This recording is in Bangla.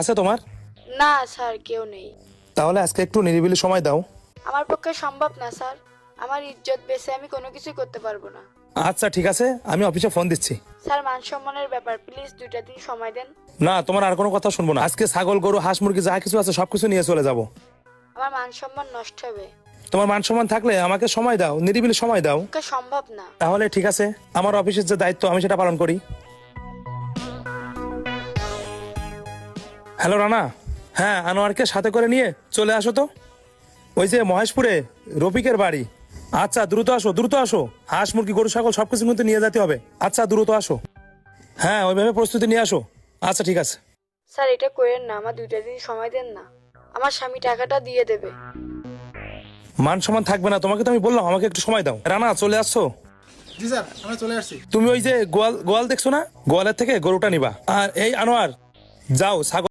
আছে তোমার? না স্যার, কেউ নেই। তাহলে আজকে একটু নিরিবিলি সময় দাও। আমার পক্ষে সম্ভব না স্যার। আমার ইজ্জত বেঁচে আমি কোনো কিছুই করতে পারবো না। আচ্ছা ঠিক আছে, আমি অফিসে ফোন দিচ্ছি। স্যার, মান সম্মানের ব্যাপার, প্লিজ 2টা দিন সময় দেন। না, তোমার আর কোনো কথা শুনবো না। আজকে ছাগল গরু হাঁস মুরগি যা কিছু আছে সবকিছু নিয়ে চলে যাব। আমার মান সম্মান নষ্ট হবে। তোমার মান সম্মান থাকলে আমাকে সময় দাও, নিরিবিলি সময় দাও। পক্ষে সম্ভব না। তাহলে ঠিক আছে, আমার অফিসের যে দায়িত্ব আমি সেটা পালন করি। হ্যালো রানা। হ্যাঁ, আনোয়ারকে সাথে করে নিয়ে চলে আসো তো। ওই যে মহেশপুরে রফিকের বাড়ি। আচ্ছা দ্রুত আসো, দ্রুত আসো। হাঁস মুরগি গরু ছাগল সবকিছু কিন্তু নিয়ে যেতে হবে। আচ্ছা দ্রুত আসো। হ্যাঁ, ওইভাবে প্রস্তুতি নিয়ে আসো। আচ্ছা ঠিক আছে। স্যার, এটা করেন না, আমার 2টা দিন সময় দেন না। আমার স্বামী টাকাটা দিয়ে দেবে। মান সম্মান থাকবে না, তোমাকে তো আমি বললাম আমাকে একটু সময় দাও। রানা চলে আসছো? জি স্যার, আমরা চলে আসছি। তুমি ওই যে গোয়াল গোয়াল দেখছো না, গোয়ালের থেকে গরুটা নিবা। আর এই আনোয়ার, যাও ছাগল